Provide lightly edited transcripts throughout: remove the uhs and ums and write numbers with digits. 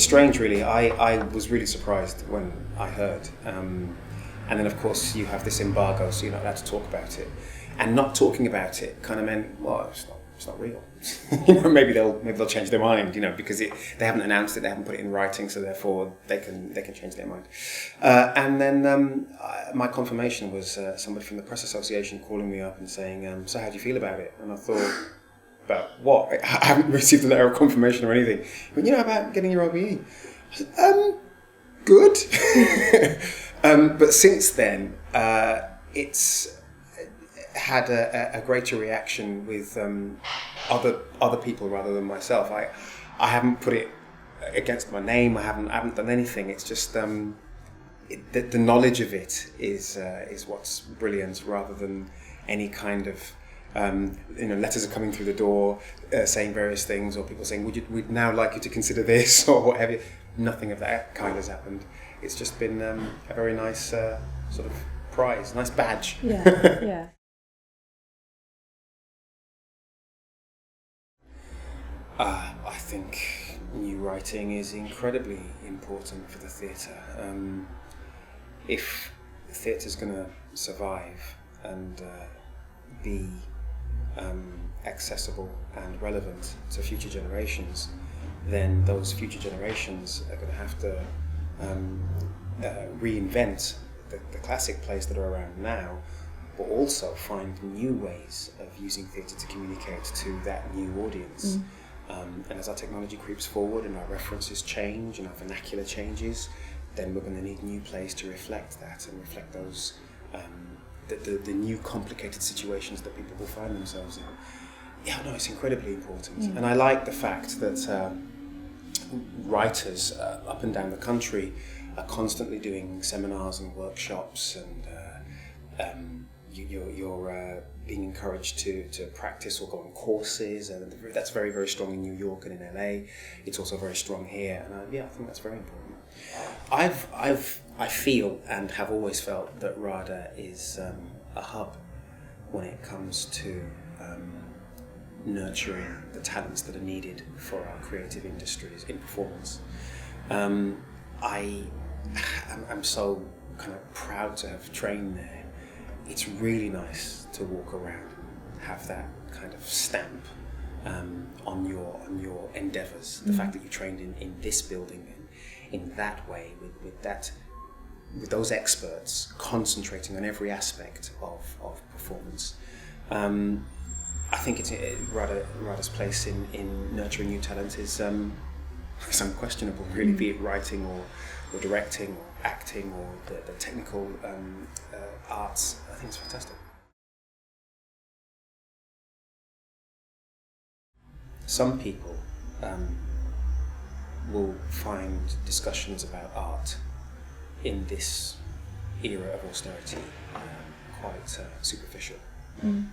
strange, really. I was really surprised when I heard. And then, of course, you have this embargo, so you're not allowed to talk about it. And not talking about it kind of meant, well, it's not real. Maybe they'll change their mind, because they haven't announced it, they haven't put it in writing, so therefore they can change their mind. And then my confirmation was somebody from the Press Association calling me up and saying, so how do you feel about it? And I thought, about what? I haven't received a letter of confirmation or anything. But about getting your OBE. I said, good. But since then, it's had a greater reaction with other people rather than myself. I haven't put it against my name. I haven't done anything. It's just the knowledge of it is what's brilliant, rather than any kind of letters are coming through the door saying various things, or people saying we'd now like you to consider this or what have you. Nothing of that kind has happened. It's just been a very nice sort of prize, nice badge. Yeah. I think new writing is incredibly important for the theatre. If theatre's going to survive and be accessible and relevant to future generations, then those future generations are going to have to reinvent the classic plays that are around now, but also find new ways of using theatre to communicate to that new audience. And as our technology creeps forward and our references change and our vernacular changes, then we're going to need new plays to reflect that and reflect those the new complicated situations that people will find themselves in. Yeah, no, it's incredibly important. And I like the fact that writers up and down the country are constantly doing seminars and workshops, and you're being encouraged to practice or go on courses, and that's very, very strong in New York and in LA. It's also very strong here, and I think that's very important. I feel and have always felt that RADA is a hub when it comes to nurturing the talents that are needed for our creative industries in performance. I'm so kind of proud to have trained there. It's really nice to walk around and have that kind of stamp on your endeavours. The fact that you trained in this building and in that way with those experts concentrating on every aspect of performance. I think RADA's place in nurturing new talent is unquestionable, really, be it writing or directing or acting or the technical arts. I think it's fantastic. Some people will find discussions about art in this era of austerity quite superficial and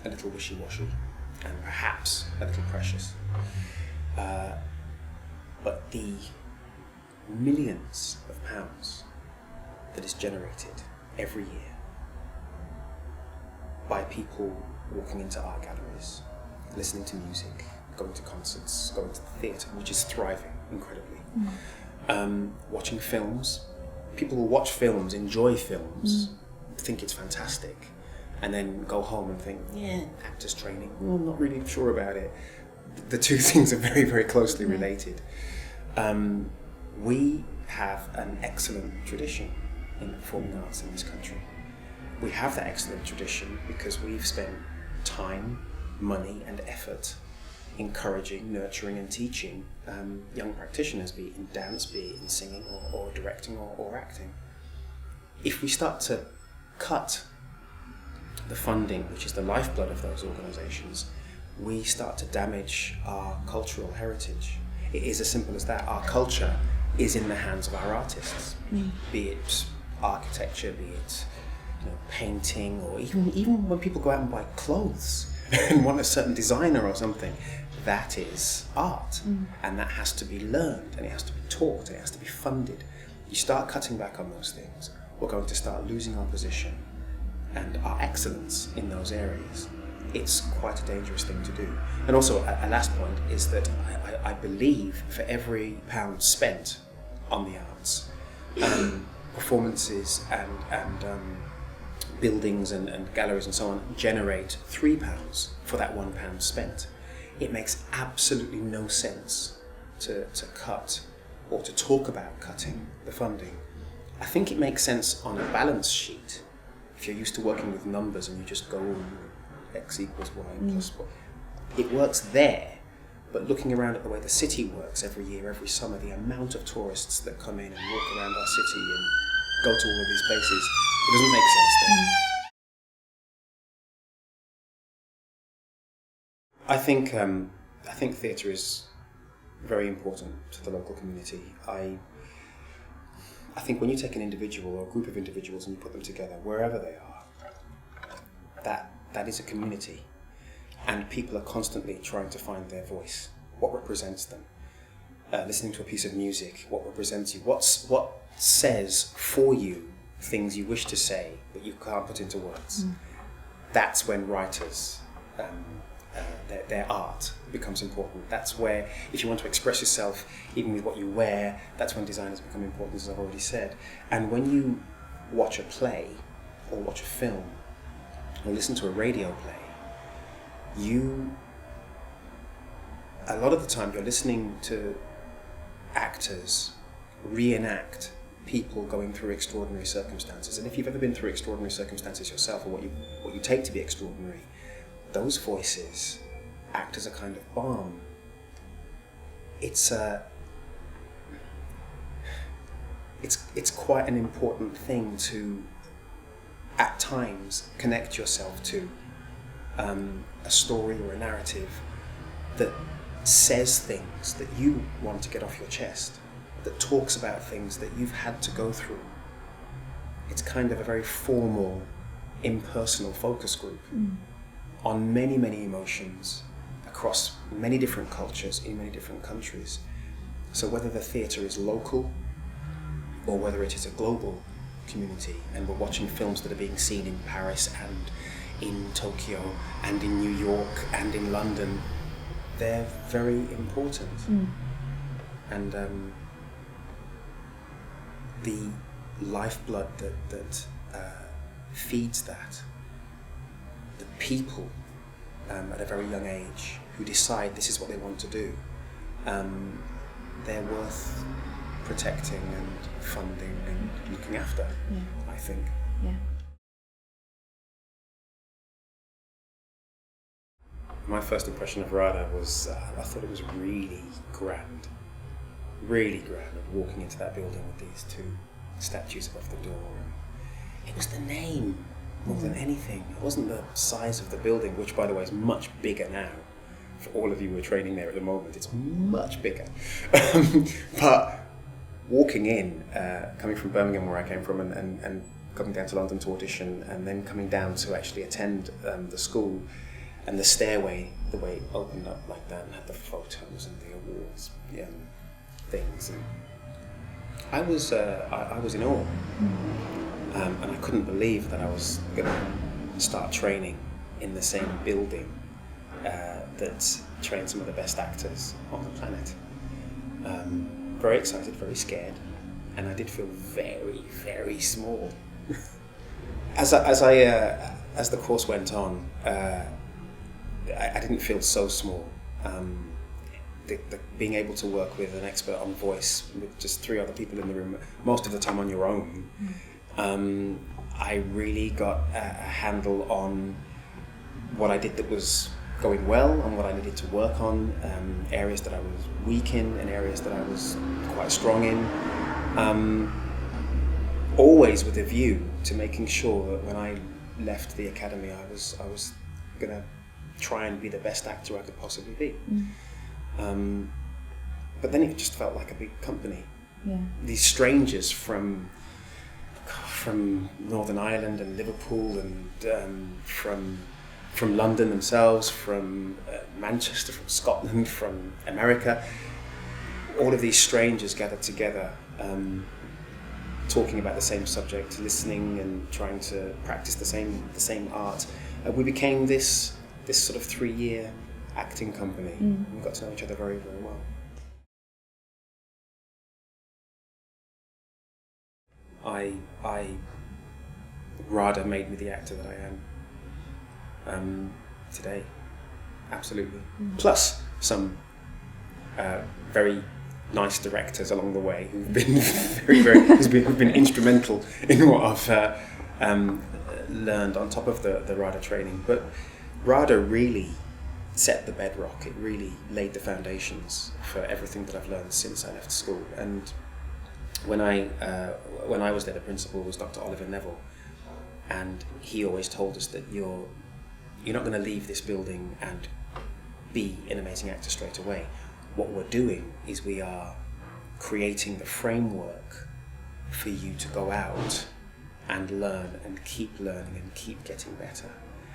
a little wishy-washy and perhaps a little precious. But the millions of pounds that is generated every year by people walking into art galleries, listening to music, going to concerts, going to the theatre, which is thriving incredibly, watching films. People will watch films, enjoy films, think it's fantastic, and then go home and think, actors training, well, I'm not really sure about it. The two things are very, very closely related. We have an excellent tradition in the performing arts in this country. We have that excellent tradition because we've spent time, money and effort encouraging, nurturing and teaching young practitioners, be it in dance, be it in singing or directing or acting. If we start to cut the funding, which is the lifeblood of those organisations, we start to damage our cultural heritage. It is as simple as that. Our culture is in the hands of our artists, be it architecture, be it painting, or even when people go out and buy clothes and want a certain designer or something, that is art, and that has to be learned, and it has to be taught, and it has to be funded. You start cutting back on those things, we're going to start losing our position and our excellence in those areas. it's quite a dangerous thing to do. And also, a last point is that I believe for every pound spent on the arts, performances and buildings and galleries and so on generate £3 for that £1 spent. It makes absolutely no sense to cut or to talk about cutting the funding. I think it makes sense on a balance sheet if you're used to working with numbers and you just go X equals Y plus Y. It works there, but looking around at the way the city works every year, every summer, the amount of tourists that come in and walk around our city and go to all of these places, it doesn't make sense there. I think theatre is very important to the local community. I think when you take an individual or a group of individuals and you put them together, wherever they are, that is a community. And people are constantly trying to find their voice, what represents them. Listening to a piece of music, what represents you, what says for you things you wish to say but you can't put into words. That's when writers, their art becomes important. That's where, if you want to express yourself, even with what you wear, that's when designers become important, as I've already said. And when you watch a play, or watch a film, or listen to a radio play, a lot of the time you're listening to actors reenact people going through extraordinary circumstances. And if you've ever been through extraordinary circumstances yourself, or what you take to be extraordinary, those voices act as a kind of balm. It's quite an important thing to, at times, connect yourself to a story or a narrative that says things that you want to get off your chest, that talks about things that you've had to go through. It's kind of a very formal, impersonal focus group on many, many emotions across many different cultures in many different countries. So whether the theatre is local or whether it is a global community, and we're watching films that are being seen in Paris and in Tokyo and in New York and in London, they're very important. And the lifeblood that feeds that, the people at a very young age who decide this is what they want to do, they're worth protecting and funding and looking after, I think. Yeah. My first impression of RADA was, I thought it was really grand, of walking into that building with these two statues above the door. It was the name more than anything. It wasn't the size of the building, which, by the way, is much bigger now. For all of you who are training there at the moment, it's much bigger. But walking in, coming from Birmingham, where I came from, and coming down to London to audition, and then coming down to actually attend the school, and the stairway, the way it opened up like that, and had the photos and the awards things, and I was in awe, and I couldn't believe that I was going to start training in the same building that trained some of the best actors on the planet. Very excited, very scared, and I did feel very, very small. As the course went on, I didn't feel so small. Being able to work with an expert on voice, with just 3 other people in the room, most of the time on your own, I really got a handle on what I did that was going well and what I needed to work on, areas that I was weak in and areas that I was quite strong in, always with a view to making sure that when I left the academy I was going to try and be the best actor I could possibly be. But then it just felt like a big company. Yeah. These strangers from Northern Ireland and Liverpool and from London themselves, from Manchester, from Scotland, from America, all of these strangers gathered together, talking about the same subject, listening and trying to practice the same art. We became this this sort of 3-year acting company. We got to know each other very, very well. RADA made me the actor that I am today, absolutely. Plus some very nice directors along the way who've been who've been instrumental in what I've learned on top of the RADA training. But RADA really set the bedrock. It really laid the foundations for everything that I've learned since I left school. And when I was there, the principal was Dr. Oliver Neville, and he always told us that you're not going to leave this building and be an amazing actor straight away. What we're doing is we are creating the framework for you to go out and learn and keep learning and keep getting better.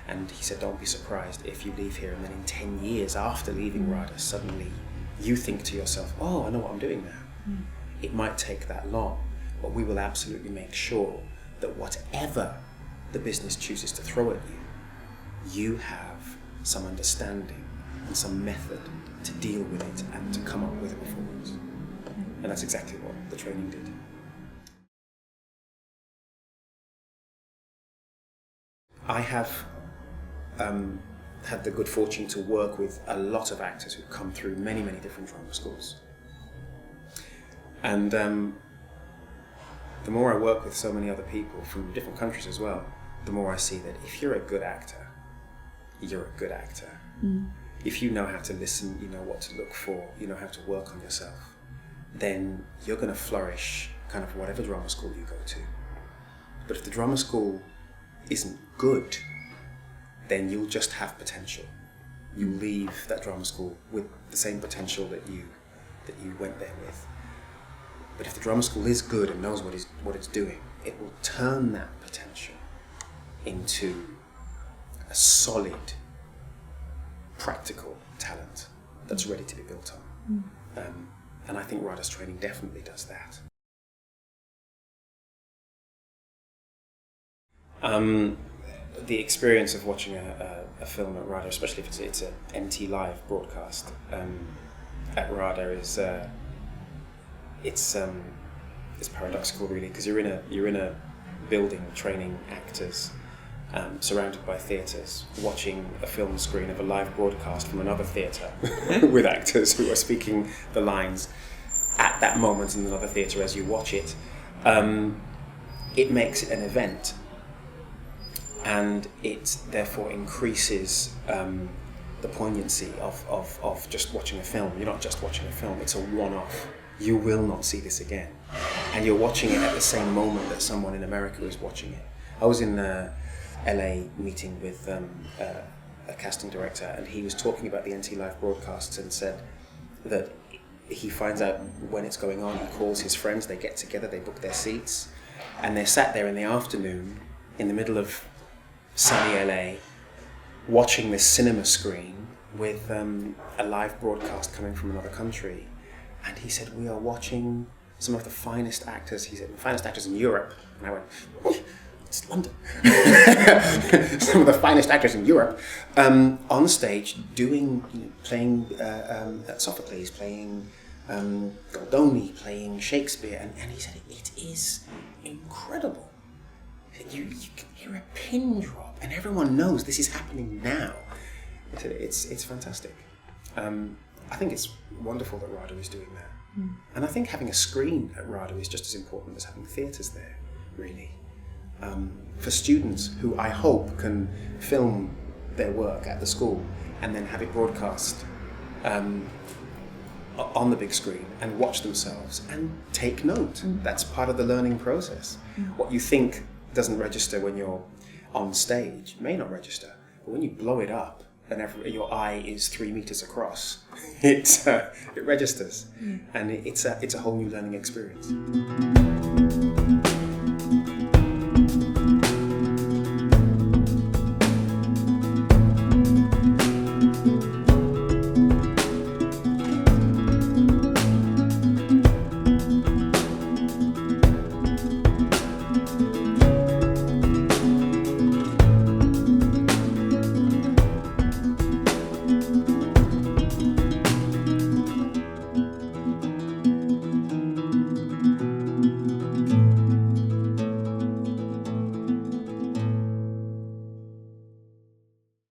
And he said, don't be surprised if you leave here and then in 10 years after leaving RADA, suddenly you think to yourself, oh, I know what I'm doing now. It might take that long, but we will absolutely make sure that whatever the business chooses to throw at you, you have some understanding and some method to deal with it and to come up with a performance. And that's exactly what the training did. I have had the good fortune to work with a lot of actors who've come through many, many different drama schools. And the more I work with so many other people from different countries as well, the more I see that if you're a good actor, you're a good actor. If you know how to listen, you know what to look for, you know how to work on yourself, then you're going to flourish kind of whatever drama school you go to. But if the drama school isn't good, then you'll just have potential. You leave that drama school with the same potential that you went there with. But if the drama school is good and knows what it's doing, it will turn that potential into a solid, practical talent that's ready to be built on. And I think RADA's training definitely does that. The experience of watching a film at RADA, especially if it's an MT Live broadcast at RADA, is it's paradoxical really, because you're in a building training actors, surrounded by theatres, watching a film screen of a live broadcast from another theatre with actors who are speaking the lines at that moment in another theatre as you watch it. It makes it an event, and it therefore increases the poignancy of just watching a film. You're not just watching a film, it's a one-off. You will not see this again. And you're watching it at the same moment that someone in America is watching it. I was in LA meeting with a casting director, and he was talking about the NT Live broadcasts and said that he finds out when it's going on, he calls his friends, they get together, they book their seats, and they're sat there in the afternoon in the middle of sunny LA watching this cinema screen with a live broadcast coming from another country. And he said, we are watching some of the finest actors, he said, the finest actors in Europe. And I went, oh, it's London. Some of the finest actors in Europe on stage playing Sophocles, playing Goldoni, playing Shakespeare. And he said, it is incredible. You can hear a pin drop and everyone knows this is happening now. He said, it's fantastic. I think it's wonderful that RADA is doing that. And I think having a screen at RADA is just as important as having theatres there, really. For students who I hope can film their work at the school and then have it broadcast on the big screen and watch themselves and take note. That's part of the learning process. What you think doesn't register when you're on stage may not register, but when you blow it up and your eye is 3 meters across, it registers, and it's a whole new learning experience.